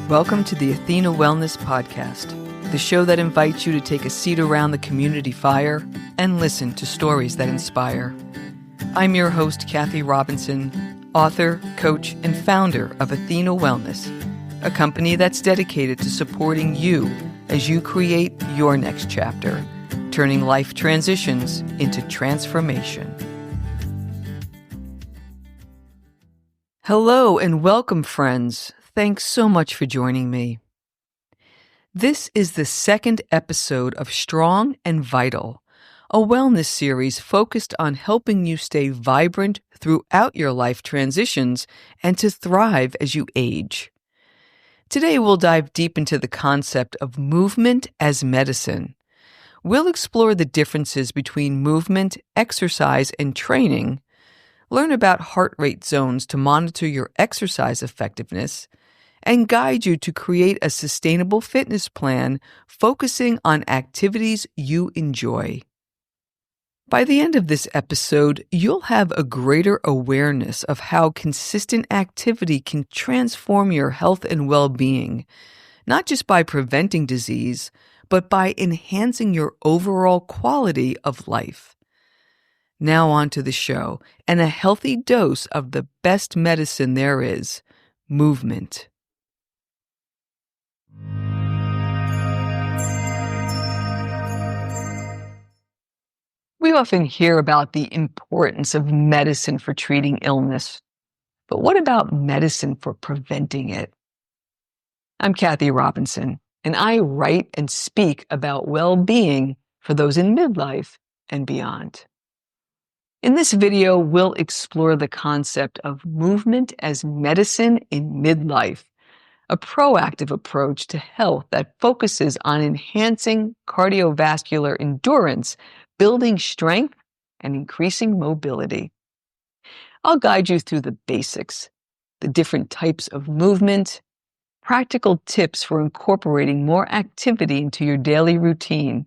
Welcome to the Athena Wellness podcast, the show that invites you to take a seat around the community fire and listen to stories that inspire. I'm your host, Kathy Robinson, author, coach, and founder of Athena Wellness, a company that's dedicated to supporting you as you create your next chapter, turning life transitions into transformation. Hello and welcome, friends. Thanks so much for joining me. This is the second episode of Strong and Vital, a wellness series focused on helping you stay vibrant throughout your life transitions and to thrive as you age. Today, we'll dive deep into the concept of movement as medicine. We'll explore the differences between movement, exercise, and training, learn about heart rate zones to monitor your exercise effectiveness, and guide you to create a sustainable fitness plan focusing on activities you enjoy. By the end of this episode, you'll have a greater awareness of how consistent activity can transform your health and well-being, not just by preventing disease, but by enhancing your overall quality of life. Now on to the show and a healthy dose of the best medicine there is, movement. We often hear about the importance of medicine for treating illness, but what about medicine for preventing it? I'm Kathy Robinson, and I write and speak about well-being for those in midlife and beyond. In this video, we'll explore the concept of movement as medicine in midlife, a proactive approach to health that focuses on enhancing cardiovascular endurance, building strength, and increasing mobility. I'll guide you through the basics, the different types of movement, practical tips for incorporating more activity into your daily routine,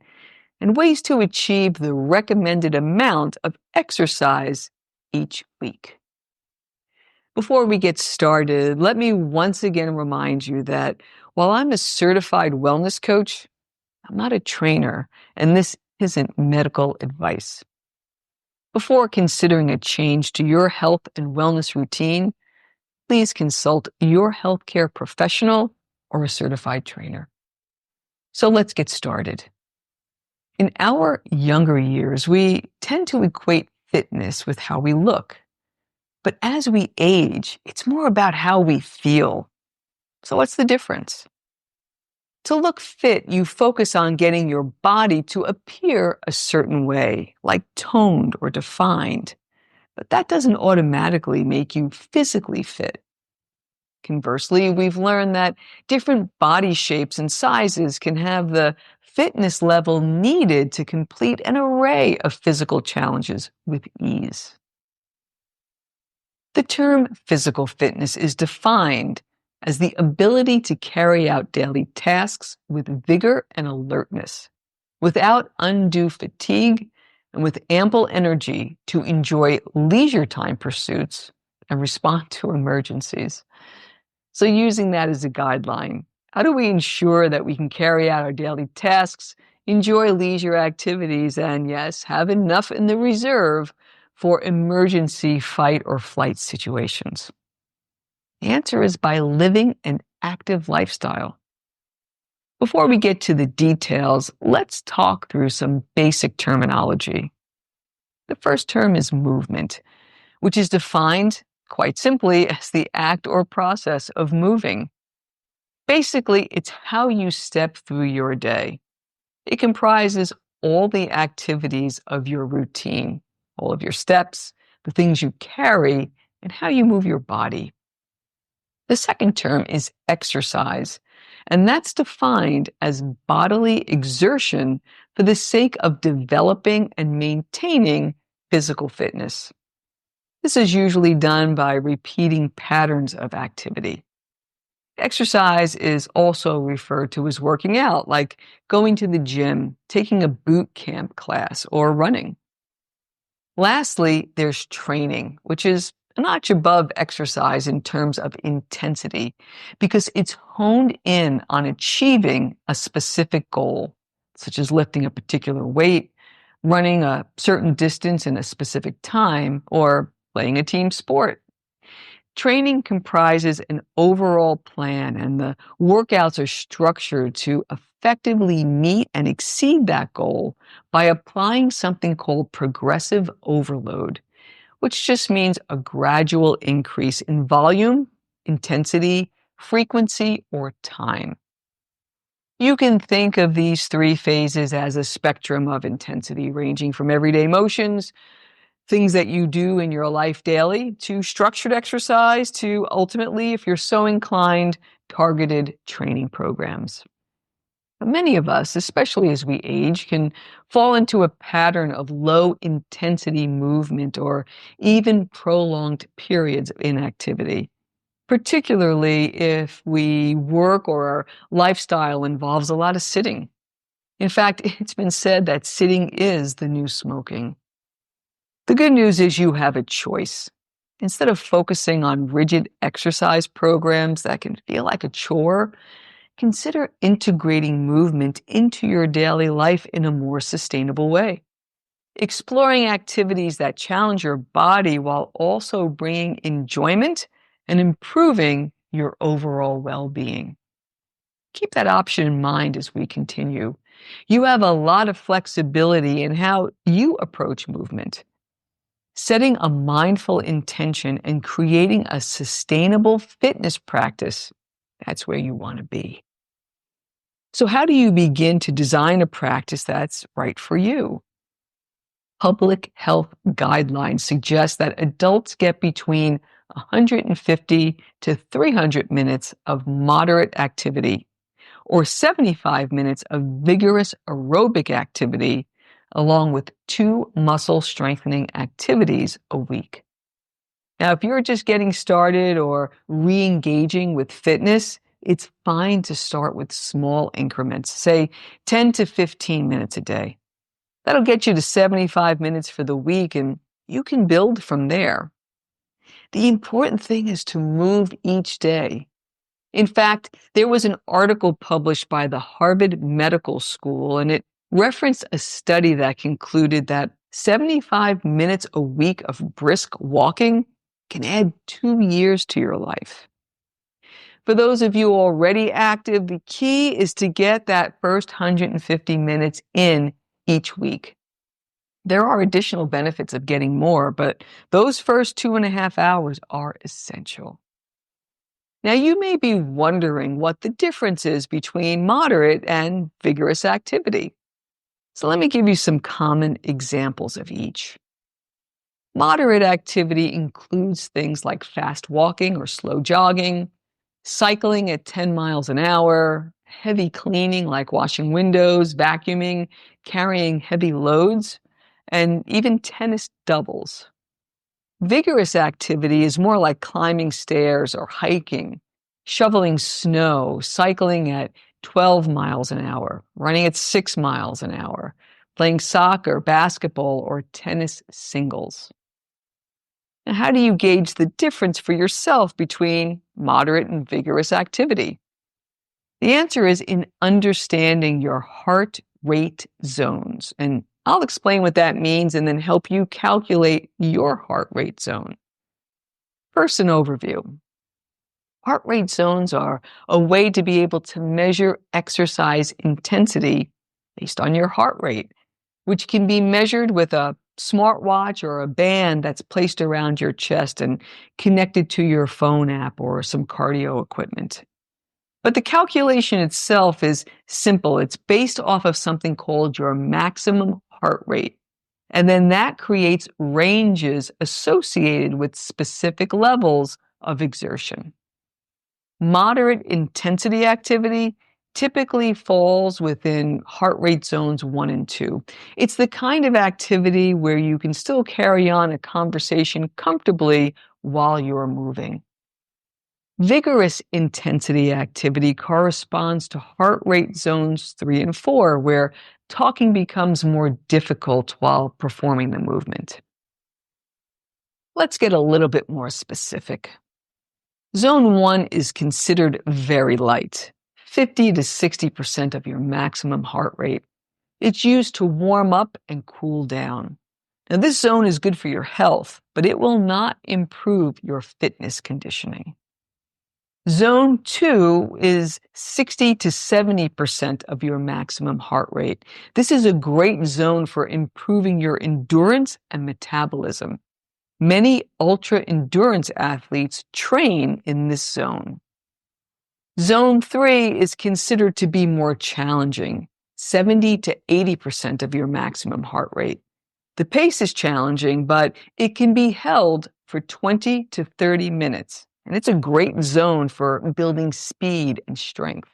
and ways to achieve the recommended amount of exercise each week. Before we get started, let me once again remind you that while I'm a certified wellness coach, I'm not a trainer, and this isn't medical advice. Before considering a change to your health and wellness routine, please consult your healthcare professional or a certified trainer. So let's get started. In our younger years, we tend to equate fitness with how we look. But as we age, it's more about how we feel. So what's the difference? To look fit, you focus on getting your body to appear a certain way, like toned or defined. But that doesn't automatically make you physically fit. Conversely, we've learned that different body shapes and sizes can have the fitness level needed to complete an array of physical challenges with ease. The term physical fitness is defined as the ability to carry out daily tasks with vigor and alertness, without undue fatigue, and with ample energy to enjoy leisure time pursuits and respond to emergencies. So using that as a guideline, how do we ensure that we can carry out our daily tasks, enjoy leisure activities, and yes, have enough in the reserve for emergency fight or flight situations? The answer is by living an active lifestyle. Before we get to the details, let's talk through some basic terminology. The first term is movement, which is defined quite simply as the act or process of moving. Basically, it's how you step through your day. It comprises all the activities of your routine, all of your steps, the things you carry, and how you move your body. The second term is exercise, and that's defined as bodily exertion for the sake of developing and maintaining physical fitness. This is usually done by repeating patterns of activity. Exercise is also referred to as working out, like going to the gym, taking a boot camp class, or running. Lastly, there's training, which is a notch above exercise in terms of intensity because it's honed in on achieving a specific goal, such as lifting a particular weight, running a certain distance in a specific time, or playing a team sport. Training comprises an overall plan, and the workouts are structured to effectively meet and exceed that goal by applying something called progressive overload, which just means a gradual increase in volume, intensity, frequency, or time. You can think of these three phases as a spectrum of intensity, ranging from everyday motions, things that you do in your life daily, to structured exercise, to ultimately, if you're so inclined, targeted training programs. Many of us, especially as we age, can fall into a pattern of low intensity movement or even prolonged periods of inactivity, particularly if we work or our lifestyle involves a lot of sitting. In fact, it's been said that sitting is the new smoking. The good news is you have a choice. Instead of focusing on rigid exercise programs that can feel like a chore, consider integrating movement into your daily life in a more sustainable way. Exploring activities that challenge your body while also bringing enjoyment and improving your overall well-being. Keep that option in mind as we continue. You have a lot of flexibility in how you approach movement. Setting a mindful intention and creating a sustainable fitness practice, that's where you want to be. So, how do you begin to design a practice that's right for you? Public health guidelines suggest that adults get between 150 to 300 minutes of moderate activity or 75 minutes of vigorous aerobic activity, along with 2 muscle strengthening activities a week. Now, if you're just getting started or re-engaging with fitness, it's fine to start with small increments, say 10 to 15 minutes a day. That'll get you to 75 minutes for the week, and you can build from there. The important thing is to move each day. In fact, there was an article published by the Harvard Medical School, and it referenced a study that concluded that 75 minutes a week of brisk walking can add 2 years to your life. For those of you already active, the key is to get that first 150 minutes in each week. There are additional benefits of getting more, but those first 2.5 hours are essential. Now, you may be wondering what the difference is between moderate and vigorous activity. So let me give you some common examples of each. Moderate activity includes things like fast walking or slow jogging, cycling at 10 miles an hour, heavy cleaning like washing windows, vacuuming, carrying heavy loads, and even tennis doubles. Vigorous activity is more like climbing stairs or hiking, shoveling snow, cycling at 12 miles an hour, running at 6 miles an hour, playing soccer, basketball, or tennis singles. Now, how do you gauge the difference for yourself between moderate and vigorous activity? The answer is in understanding your heart rate zones. And I'll explain what that means and then help you calculate your heart rate zone. First, an overview. Heart rate zones are a way to be able to measure exercise intensity based on your heart rate, which can be measured with a smartwatch or a band that's placed around your chest and connected to your phone app or some cardio equipment. But the calculation itself is simple. It's based off of something called your maximum heart rate. And then that creates ranges associated with specific levels of exertion. Moderate intensity activity typically falls within heart rate zones 1 and 2. It's the kind of activity where you can still carry on a conversation comfortably while you're moving. Vigorous intensity activity corresponds to heart rate zones 3 and 4, where talking becomes more difficult while performing the movement. Let's get a little bit more specific. Zone 1 is considered very light, 50 to 60% of your maximum heart rate. It's used to warm up and cool down. Now, this zone is good for your health, but it will not improve your fitness conditioning. Zone 2 is 60 to 70% of your maximum heart rate. This is a great zone for improving your endurance and metabolism. Many ultra-endurance athletes train in this zone. Zone 3 is considered to be more challenging, 70 to 80% of your maximum heart rate. The pace is challenging, but it can be held for 20 to 30 minutes, and it's a great zone for building speed and strength.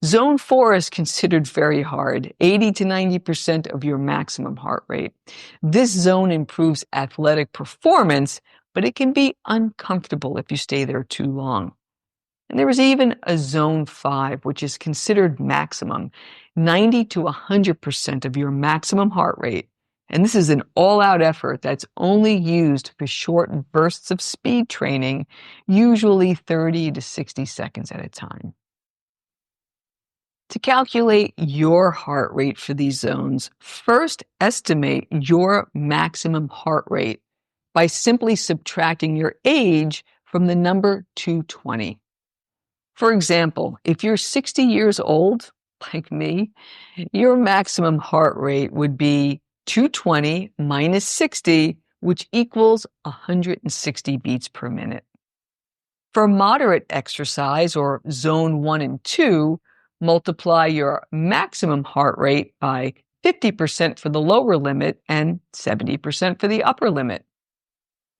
Zone 4 is considered very hard, 80 to 90% of your maximum heart rate. This zone improves athletic performance, but it can be uncomfortable if you stay there too long. And there is even a Zone 5, which is considered maximum, 90 to 100% of your maximum heart rate. And this is an all-out effort that's only used for short bursts of speed training, usually 30 to 60 seconds at a time. To calculate your heart rate for these zones, first estimate your maximum heart rate by simply subtracting your age from the number 220. For example, if you're 60 years old, like me, your maximum heart rate would be 220 minus 60, which equals 160 beats per minute. For moderate exercise, or zone 1 and 2, multiply your maximum heart rate by 50% for the lower limit and 70% for the upper limit.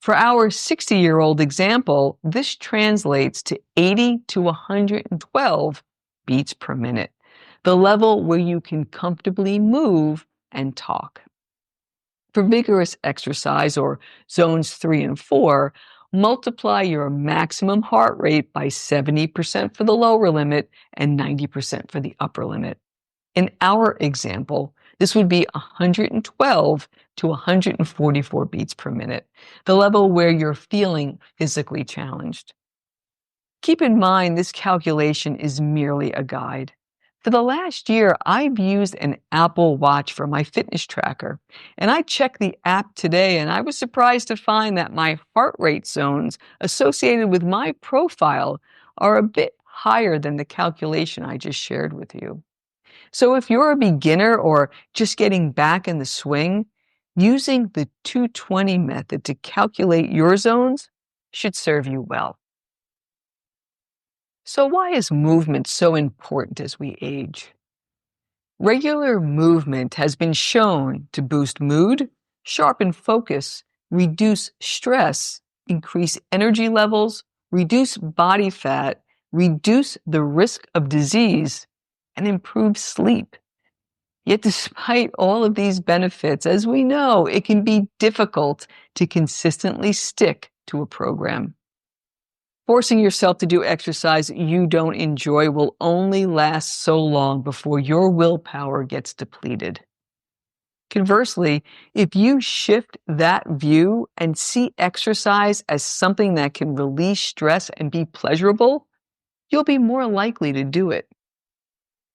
For our 60-year-old example, this translates to 80 to 112 beats per minute, the level where you can comfortably move and talk. For vigorous exercise, or zones 3 and 4, multiply your maximum heart rate by 70% for the lower limit and 90% for the upper limit. In our example, this would be 112 to 144 beats per minute, the level where you're feeling physically challenged. Keep in mind, this calculation is merely a guide. For the last year, I've used an Apple Watch for my fitness tracker, and I checked the app today, and I was surprised to find that my heart rate zones associated with my profile are a bit higher than the calculation I just shared with you. So if you're a beginner or just getting back in the swing, using the 220 method to calculate your zones should serve you well. So why is movement so important as we age? Regular movement has been shown to boost mood, sharpen focus, reduce stress, increase energy levels, reduce body fat, reduce the risk of disease, and improve sleep. Yet despite all of these benefits, as we know, it can be difficult to consistently stick to a program. Forcing yourself to do exercise you don't enjoy will only last so long before your willpower gets depleted. Conversely, if you shift that view and see exercise as something that can release stress and be pleasurable, you'll be more likely to do it.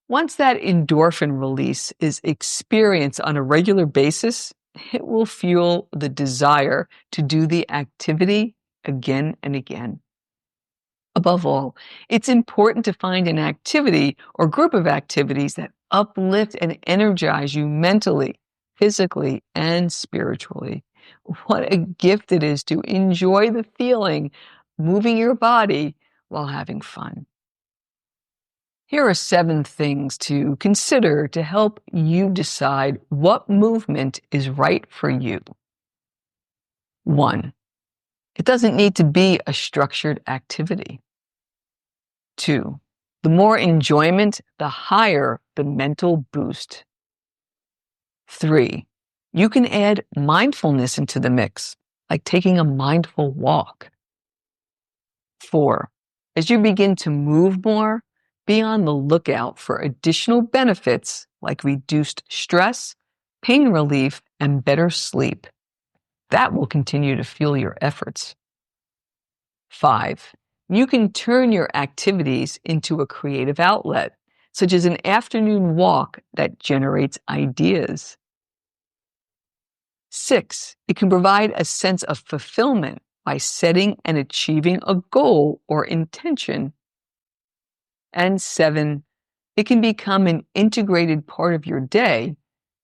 Once that endorphin release is experienced on a regular basis, it will fuel the desire to do the activity again and again. Above all, it's important to find an activity or group of activities that uplift and energize you mentally, physically, and spiritually. What a gift it is to enjoy the feeling, moving your body while having fun. Here are 7 things to consider to help you decide what movement is right for you. 1. It doesn't need to be a structured activity. 2. The more enjoyment, the higher the mental boost. 3. You can add mindfulness into the mix, like taking a mindful walk. 4. As you begin to move more, be on the lookout for additional benefits like reduced stress, pain relief, and better sleep. That will continue to fuel your efforts. 5. You can turn your activities into a creative outlet, such as an afternoon walk that generates ideas. 6. It can provide a sense of fulfillment by setting and achieving a goal or intention. And 7, it can become an integrated part of your day,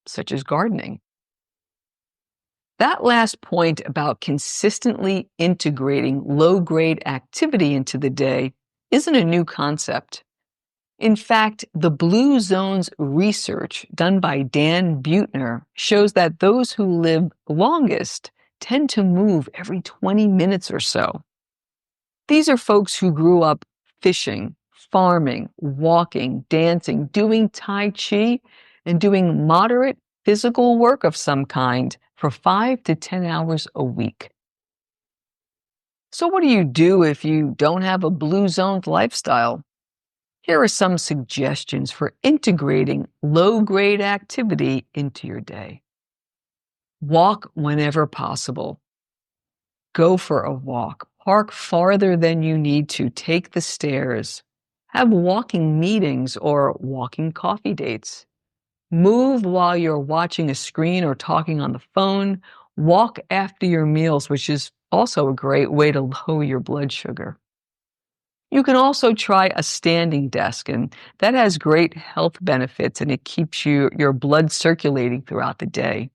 such as gardening. That last point about consistently integrating low-grade activity into the day isn't a new concept. In fact, the Blue Zones research done by Dan Buettner shows that those who live longest tend to move every 20 minutes or so. These are folks who grew up fishing, farming, walking, dancing, doing Tai Chi, and doing moderate physical work of some kind for 5 to 10 hours a week. So what do you do if you don't have a Blue Zones lifestyle? Here are some suggestions for integrating low-grade activity into your day. Walk whenever possible. Go for a walk. Park farther than you need to. Take the stairs. Have walking meetings or walking coffee dates. Move while you're watching a screen or talking on the phone. Walk after your meals, which is also a great way to lower your blood sugar. You can also try a standing desk, and that has great health benefits, and it keeps your blood circulating throughout the day.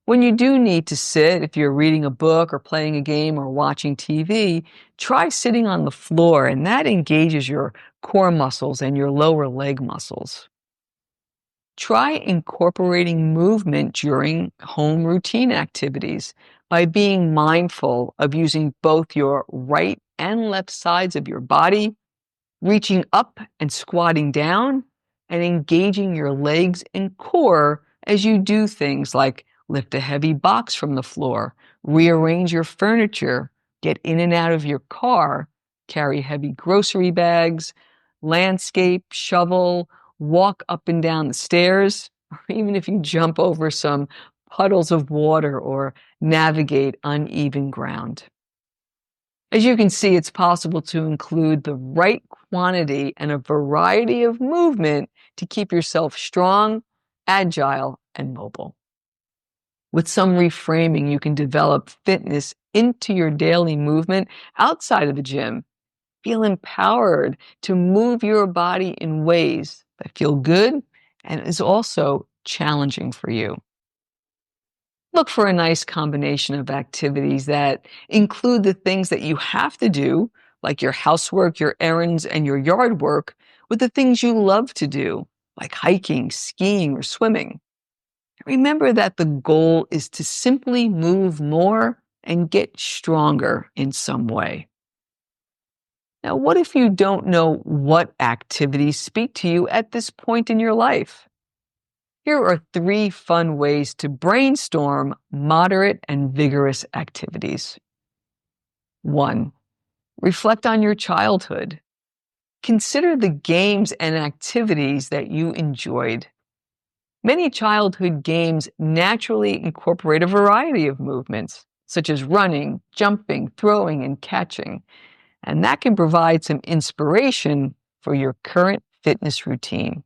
When you do need to sit, if you're reading a book or playing a game or watching TV, try sitting on the floor, and that engages your core muscles and your lower leg muscles. Try incorporating movement during home routine activities by being mindful of using both your right and left sides of your body, reaching up and squatting down, and engaging your legs and core as you do things like lift a heavy box from the floor, rearrange your furniture, get in and out of your car, carry heavy grocery bags, landscape, shovel, walk up and down the stairs, or even if you jump over some puddles of water or navigate uneven ground. As you can see, it's possible to include the right quantity and a variety of movement to keep yourself strong, agile, and mobile. With some reframing, you can develop fitness into your daily movement outside of the gym. Feel empowered to move your body in ways that feel good and is also challenging for you. Look for a nice combination of activities that include the things that you have to do, like your housework, your errands, and your yard work, with the things you love to do, like hiking, skiing, or swimming. Remember that the goal is to simply move more and get stronger in some way. Now, what if you don't know what activities speak to you at this point in your life? Here are 3 fun ways to brainstorm moderate and vigorous activities. 1. Reflect on your childhood. Consider the games and activities that you enjoyed. Many childhood games naturally incorporate a variety of movements, such as running, jumping, throwing, and catching, and that can provide some inspiration for your current fitness routine.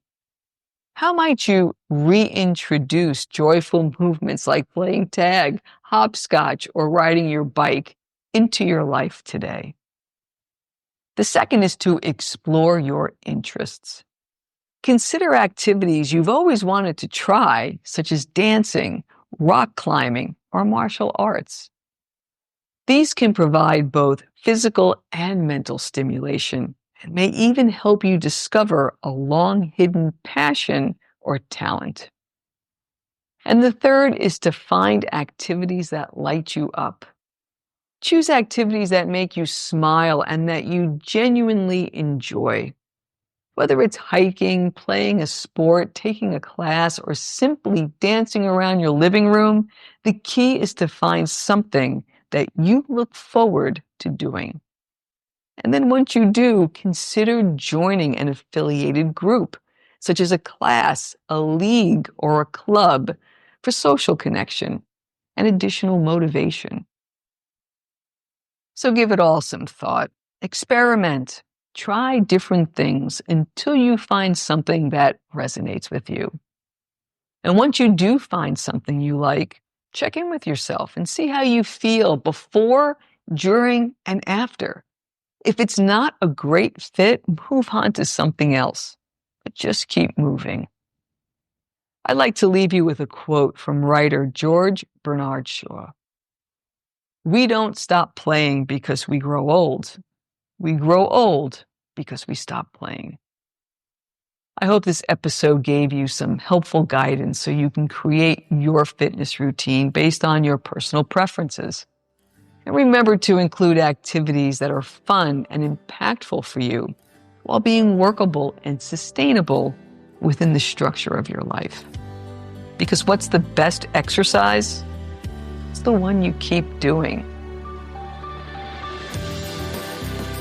How might you reintroduce joyful movements like playing tag, hopscotch, or riding your bike into your life today? The second is to explore your interests. Consider activities you've always wanted to try, such as dancing, rock climbing, or martial arts. These can provide both physical and mental stimulation and may even help you discover a long-hidden passion or talent. And the third is to find activities that light you up. Choose activities that make you smile and that you genuinely enjoy. Whether it's hiking, playing a sport, taking a class, or simply dancing around your living room, the key is to find something that you look forward to doing. And then once you do, consider joining an affiliated group, such as a class, a league, or a club for social connection. and additional motivation. So give it all some thought. Experiment. Try different things until you find something that resonates with you. And once you do find something you like, check in with yourself and see how you feel before, during, and after. If it's not a great fit, move on to something else, but just keep moving. I'd like to leave you with a quote from writer George Bernard Shaw. "We don't stop playing because we grow old. We grow old because we stop playing." I hope this episode gave you some helpful guidance so you can create your fitness routine based on your personal preferences. And remember to include activities that are fun and impactful for you while being workable and sustainable within the structure of your life. Because what's the best exercise? It's the one you keep doing.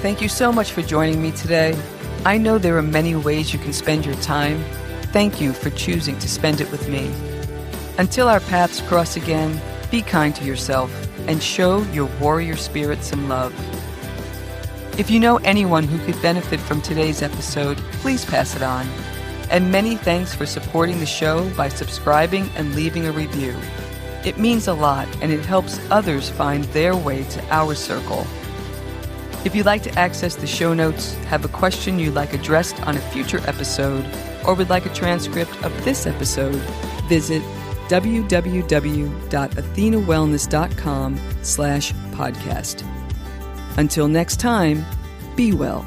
Thank you so much for joining me today. I know there are many ways you can spend your time. Thank you for choosing to spend it with me. Until our paths cross again, be kind to yourself and show your warrior spirit some love. If you know anyone who could benefit from today's episode, please pass it on. And many thanks for supporting the show by subscribing and leaving a review. It means a lot and it helps others find their way to our circle. If you'd like to access the show notes, have a question you'd like addressed on a future episode, or would like a transcript of this episode, visit www.athenawellness.com/podcast. Until next time, be well.